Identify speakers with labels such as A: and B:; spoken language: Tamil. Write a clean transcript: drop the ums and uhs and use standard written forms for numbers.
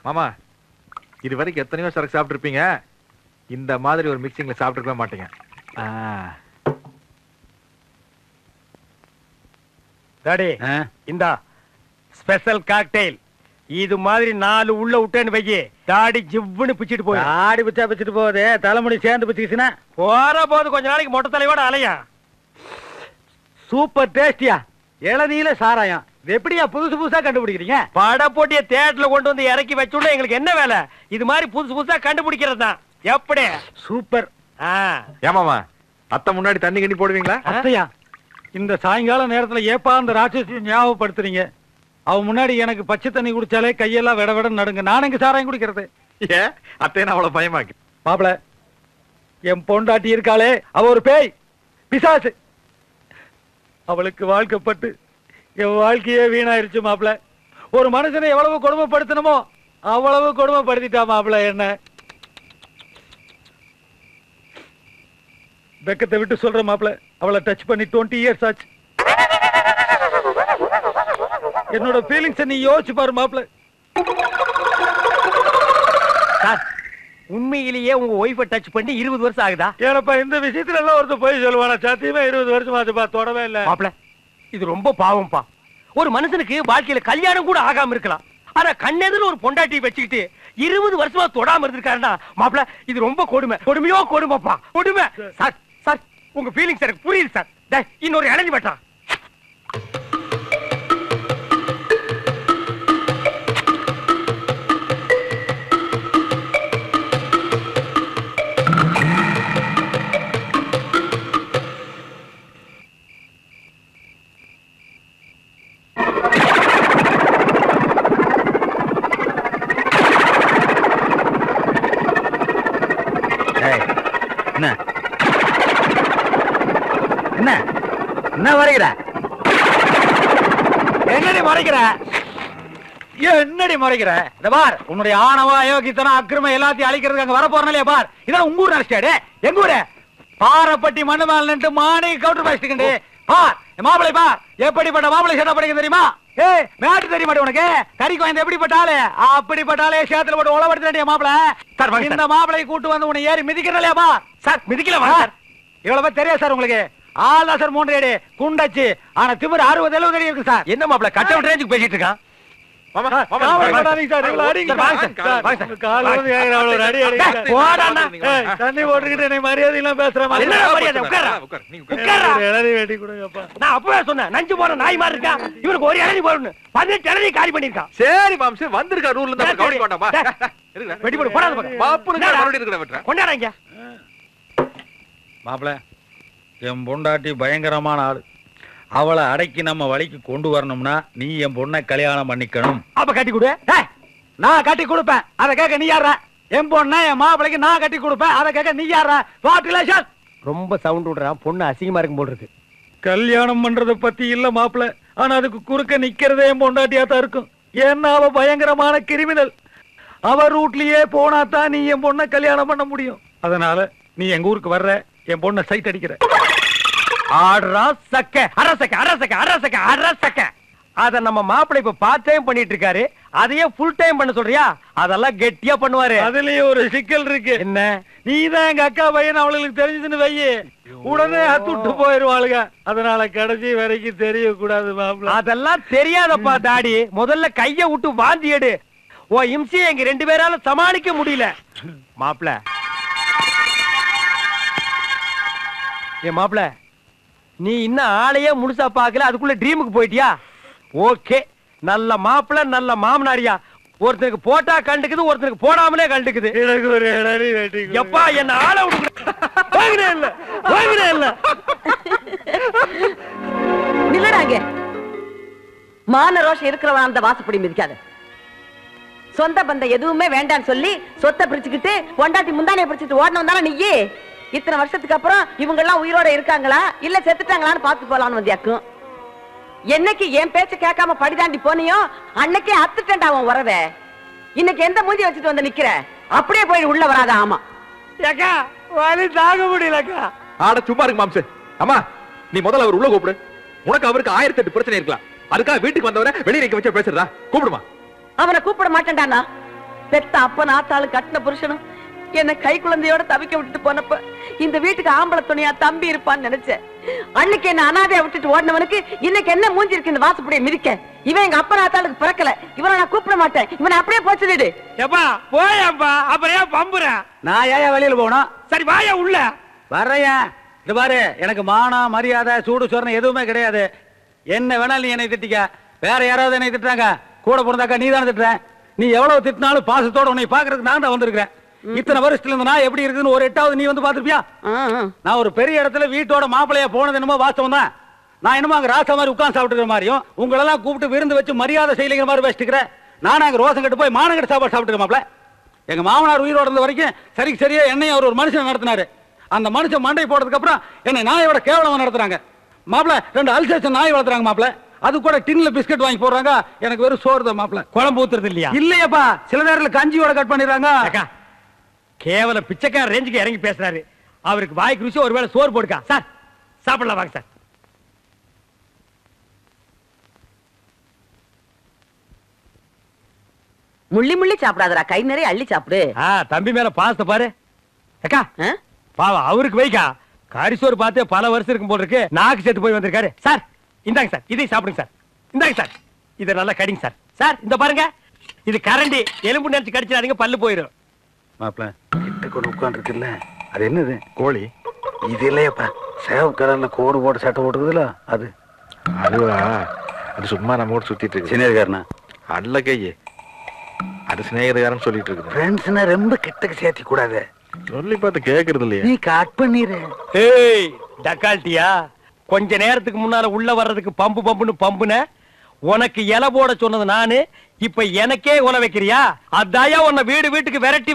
A: மாமா இது வரைக்கும் எத்தனையோ சரக்கு சாப்பிட்டுருப்பீங்க, இந்த மாதிரி ஒரு மிக்சிங்ல சாப்பிட்டுருக்கவே மாட்டீங்க.
B: டாடி இந்தா ஸ்பெஷல் காக்டெயில். இது மாதிரி 4 உள்ள விட்டேன்னு வைக்கி, தாடி ஜிவ்வுன்னு பிச்சிட்டு போய்.
C: தாடி பிச்சா பிச்சுட்டு போகுது, தலைமுடி சேர்ந்து பிச்சுக்கிச்சுன்னா
B: போற போது கொஞ்ச நாளைக்கு மொட்டை தலையோட அலையா.
C: சூப்பர் டேஸ்டியா இளநீல சாராயம். இது எப்படியா புதுசு புதுசா கண்டுபிடிக்கிறீங்க?
B: பட போட்டிய தேட்டர்ல கொண்டு வந்து இறக்கி வச்சுள்ள எங்களுக்கு என்ன வேலை? இது மாதிரி புதுசு புதுசா கண்டுபிடிக்கிறது தான். எப்படி
C: சூப்பர்.
A: ஏமாமா அத்தை முன்னாடி தண்ணி கண்ணி போடுவீங்களா?
C: அத்தையா, இந்த சாயங்கால நேரத்துல ஏப்பா அந்த ராட்சசியை ஞாபகப்படுத்துறீங்க? அவன் முன்னாடி எனக்கு பச்சை தண்ணி குடிச்சாலே கையெல்லாம் விட விட நடுங்க. நான் எங்க சாராயம் குடிக்கிறது?
A: ஏ அத்தையா அவ்வளவு பயமாக்கு?
C: மாப்பிள, என் பொண்டாட்டி இருக்காளே, அவ ஒரு பேய் பிசாசு. அவளுக்கு வாழ்க்கப்பட்டு என் வாழ்க்கையே வீணாயிருச்சு மாப்பிள. ஒரு மனுஷனை எவ்வளவு கொடுமைப்படுத்தணுமோ அவ்வளவு கொடுமைப்படுத்திட்டா மாப்பிள என்ன. வெக்கத்தை விட்டு சொல்ற மாப்பிள, அவளை டச் பண்ணி 20 இயர்ஸ் ஆச்சு. என்னோட ஃபீலிங்ஸ் நீ யோசிச்சு பாரு மாப்பிள.
B: உண்மையிலேயே உங்க ஒய்ஃபை டச் பண்ணி 20 வருஷம் ஆகுதா?
C: ஏனப்பா இந்த விஷயத்துல எல்லாம் ஒருத்தர் போய் சொல்லுவானா? சத்தியமா 20 வருஷம் ஆச்சுப்பா, தொடவே இல்ல
B: மாப்பிள. இது ரொம்ப பாவம்பா. ஒரு மனுஷனுக்கு வாழ்க்கையில கல்யாணம் கூட ஆகாம இருக்கலாம், ஆனா கண்ணெதிர ஒரு பொண்டாட்டி வச்சுக்கிட்டு 20 வருஷமா தொடாம இருந்திருக்காருன்னா மாப்பிள, இது ரொம்ப கொடுமை. கொடுமையோ கொடுமைப்பா, கொடுமை. சார் சார் உங்க ஃபீலிங்ஸ் எனக்கு புரியுது சார். இன்னொரு இளநீ வெட்டா.
C: என்ன என்ன என்ன வரைகிற? என்னடி முறைக்கிற? என்னடி முறைக்கிற? இந்த பார், உன்னுடைய ஆணவ அயோக்கியத்தனம் அக்கிரமம் எல்லாத்தையும் அழிக்கிறதுக்கு அங்க வர போறனாலே பார். இதெல்லாம் உங்க ஊர் நினைச்சாடு? எங்க ஊரு பாரப்பட்டி மண்ணு மேல நின்று மானே கவுண்டர் பாய்ச்சிட்டு பார். மாப்பிளை பார், எப்படிப்பட்ட மாப்பிளை சேட்டை படிக்க தெரியுமா? ஏய் மேட்டு தெரிய மாட்டே உனக்கு? கறிக்கு வாய்ந்த எப்படிப்பட்டாலே அப்படிப்பட்டாலே சேத்துல போட்டு உழவடுத்த மாப்பிள. இந்த மாப்பிளை கூட்டு வந்து உன்னை ஏறி மிதிக்கிறலையா பார்.
B: Sir மிதிக்கல sir.
C: இவ்வளவு தெரியாது சார் உங்களுக்கு? ஆள் தான் சார் 3 அடி குண்டாச்சு, ஆனா திமிர் 60-70 அடி இருக்கு சார்.
B: என்ன மாப்பிள கட் அவுட் ரேஞ்சுக்கு பேசிட்டு இருக்கான்?
C: தண்ணி போட்டுக்கிட்டு என்னை மரியாதை எல்லாம் பேசுற மாதிரி.
B: நான் அப்பவே சொன்னேன், நஞ்சு போற நாய் மாதிரி இருக்கா இவருக்கு ஒரு இளநீ போடணும். 18 இளநீ காலி பண்ணிருக்கான்.
A: சரி மாம்சே வந்திருக்கா ரூல்ல இருந்து கவுடி மாட்டாமா?
B: வெடி போடு போடாத
A: பாப்புங்க மறுபடியும் இருக்கற வெட்ற.
B: கொண்டாறங்க.
C: மாப்ள, என் பொண்டாட்டி பயங்கரமான ஆளு. அவளை அடக்கி நம்ம வழிக்கு கொண்டு வரணும்னா நீ என் பொண்ணை கல்யாணம் பண்ணிக்கணும்.
B: அப்ப கட்டி கொடு.
C: நான் கட்டி கொடுப்பேன், அதை கேட்க நீ யாரா? என் பொண்ணை என் மாப்பிளைக்கு நான் கட்டி கொடுப்பேன், அதை கேட்க நீ யாரா? வாட்
B: ரொம்ப சவுண்ட் விடுறான், பொண்ணு அசிங்கமா இருக்கும் போல் இருக்கு.
C: கல்யாணம் பண்றத பத்தி இல்ல மாப்பிள, ஆனா அதுக்கு குறுக்க நிக்கிறதே என் பொண்டாட்டியா தான் இருக்கும். ஏன்னா அவ பயங்கரமான கிரிமினல். அவ ரூட்லயே போனா தான் நீ என் பொண்ணை கல்யாணம் பண்ண முடியும். அதனால நீ எங்க ஊருக்கு வர்ற, என் பொண்ணை சைட் அடிக்கிற.
B: அத நம்ம மாப்பிள்ளை இப்ப பார்ட் டைம் பண்ணிட்டு இருக்காரு, அதையே ஃபுல் டைம் பண்ண சொல்றியா? அதெல்லாம் கெட்டியா பண்ணுவாரு.
C: அதுலயே ஒரு சிக்கல் இருக்கு.
B: என்ன?
C: நீதான் எங்க அக்கா பையன் அவளுக்கு தெரிஞ்சதுன்னு வையே, உடனே அத்துட்டு போயிருவாளுங்க. அதனால கடைசி வரைக்கும் தெரியக்கூடாது மாப்பிள்ள.
B: அதெல்லாம் தெரியாதப்பா தாடி. முதல்ல கைய விட்டு வாந்தி எடு. ஓ இம்சி எங்க 2 பேரால சமாளிக்க முடியல மாப்பிள்ள. ஏ மாப்பிள்ள, நீ இன்னும் ஆளையே முழுசா பாக்கல, அதுக்குள்ள ட்ரீமுக்கு போயிட்டியா? ஓகே, நல்ல மாப்பிள்ள நல்ல மாமனாரியா. ஒருத்தருக்கு போட்டா கண்டுக்குது, ஒருத்தருக்கு போடாமலே கண்டுக்குது.
C: எனக்கு ஒரு இளநீ வெட்டி
B: எப்பா என்ன ஆளை விடுங்க.
D: நில்லடாங்க. மான ரோஷம் இருக்கிறவன் அந்த வாசப்படி மிதிக்காத. சொந்த பந்தம் எதுவுமே வேண்டான்னு சொல்லி சொத்தை பிரிச்சுக்கிட்டு பொண்டாட்டி முந்தானைய பிரிச்சுட்டு ஓடணும் தானே நீயே? இத்தனை வருஷத்துக்கு அப்புறம் இவங்க எல்லாம் உயிரோட இருக்காங்களா இல்ல செத்துட்டாங்களான்னு பாத்து போலான்னு வந்தியாக்கும். என்னைக்கு என் பேச்ச கேட்காம படிதாண்டி போனியோ அன்னைக்கே அத்துட்டா உன் உறவே. இன்னைக்கு எந்த மூஞ்சி வச்சுட்டு வந்து நிக்கிற? அப்படியே போய் உள்ள வராத. ஆமா
B: ஏக்கா வலி தாங்க முடியலக்கா.
A: ஆட சும்மா இருக்கு மாம்சே. அம்மா நீ முதல்ல அவர் உள்ள கூப்பிடு. உனக்கு அவருக்கு 1008 பிரச்சனை இருக்கலாம், அதுக்காக வீட்டுக்கு வந்தவரை வெளியே நிக்க வச்சு பேசுறதா? கூப்பிடுமா?
D: அவனை கூப்பிட மாட்டேன்டானா. பெத்த அப்பன் ஆத்தாளு கட்டின புருஷனும் என்ன கை குழந்தையோட தவிக்க விட்டுட்டு போனப்ப இந்த வீட்டுக்கு ஆம்பளை துணையா தம்பி இருப்பான்னு நினைச்சேன். அன்னைக்கு என்ன அனாதையா விட்டுட்டு ஓடினவனுக்கு இன்னைக்கு என்ன மூஞ்சி இருக்கு இந்த வாசப்படியை மிதிக்க? இவன் எங்க அப்பன் ஆத்தாளுக்கு பிறக்கல, இவனை நான் கூப்பிட மாட்டேன், இவனை அப்படியே போச்சுடு.
B: ஏப்பா போயப்பா, அப்புறம் ஏன் பம்புறேன்?
C: நான் ஏன் வெளியில போகணும்?
B: சரி வாயா உள்ள.
C: வர்றேன். இது பாரு, எனக்கு மானம் மரியாதை சூடு சொரணை எதுவுமே கிடையாது. என்ன வேணாலும் நீ என்னை திட்டிக்க, வேற யாராவது என்னை திட்டுறாங்க, கூட பிறந்தாக்கா நீ தானே திட்டுற. நீ எவ்வளவு திட்டினாலும் பாசத்தோட உன்னை பாக்குறதுக்கு நான் தான் வந்திருக்கிறேன். இத்தனை வருஷத்துல இருந்து நான் எப்படி இருக்குன்னு ஒரு 8வது நீ வந்து பாத்துருப்பியா? நான் ஒரு பெரிய இடத்துல வீட்டோட மாப்பிளையா போனது என்னமோ வாஸ்தவம் தான். நான் என்னமோ அங்க ராசா மாதிரி உட்கார்ந்து சாப்பிட்டுக்கிற மாதிரியும் உங்களெல்லாம் கூப்பிட்டு விருந்து வச்சு மரியாதை செய்யலைங்கிற மாதிரி வச்சுக்கிறேன். நானும் அங்க ரோசம் கட்டு போய் மானங்கட்டு சாப்பாடு சாப்பிட்டுக்கிற மாப்பிள. எங்க மாமனார் உயிரோட இருந்த வரைக்கும் சரியா என்னையும் அவர் ஒரு மனுஷன் நடத்தினாரு. அந்த மனுஷன் மண்டை போடுறதுக்கு அப்புறம் என்னை நாயோட கேவலமா நடத்துறாங்க மாப்பிள. 2 அல்சேஷன் நாய் வளர்த்துறாங்க மாப்பிள. அது கூட டின்ல பிஸ்கட் வாங்கி போடுறாங்க. எனக்கு வெறும் சோறு தான் மாப்பிள.
B: குழம்பு ஊத்துறது இல்லையா?
C: இல்லையப்பா, சில நேரத்துல கஞ்சியோட கட் பண்ணிடுறாங்க.
B: கேவல பிச்சைக்கார ரேஞ்சுக்கு இறங்கி பேசுறாரு. அவருக்கு வாய்க்கு ருசி ஒருவேளை சோறு போடுக்கா. சார் சாப்பிடலாம் வாங்க சார்.
D: முள்ளி முள்ளி சாப்பிடாதடா, கை நிறைய அள்ளி சாப்பிடு.
B: தம்பி மேல பாசத்தை பாரு. அக்கா பாவா அவருக்கு வைக்கா. கரிசோறு பார்த்து பல வருஷம் இருக்கும் போல இருக்கு. நாக்கு செத்து போய் வந்திருக்காரு. சார் இந்தாங்க சார், இதை சாப்பிடுங்க சார். இந்தாங்க சார், இதை நல்லா கடிங்க சார். சார் இந்த பாருங்க, இது கரண்டி. எலும்பு நினைச்சு கடிச்சிடாதீங்க, பல்லு போயிடும்.
C: மாப்பிள கிட்ட கூட உட்காந்துருக்குல்ல, அது என்னது?
A: கோழி.
C: இது இல்லையப்பா, சேவ் கலர்ல கோடு போட்டு சட்டை போட்டுக்குதுல அது.
A: அதுவா? அது சும்மா நம்ம கூட சுத்திட்டு இருக்கு.
C: சின்னதுக்காரனா
A: அல்ல கையே, அது சிநேகிதக்காரன் சொல்லிட்டு இருக்குது.
C: ஃப்ரெண்ட்ஸ்னா ரொம்ப கிட்டக்கு சேர்த்தி கூடாது.
A: சொல்லி பார்த்து கேக்குறது இல்லையா?
C: நீ கட் பண்ணிரு.
B: ஏய் டக்கால்ட்டியா, கொஞ்ச நேரத்துக்கு முன்னால உள்ள வர்றதுக்கு பம்புன்னு பம்புன. உனக்கு இலை போட சொன்னது நானு, இப்ப எனக்கே உல வைக்கிறியா? அதாயா உன்னை வீட்டுக்கு விரட்டி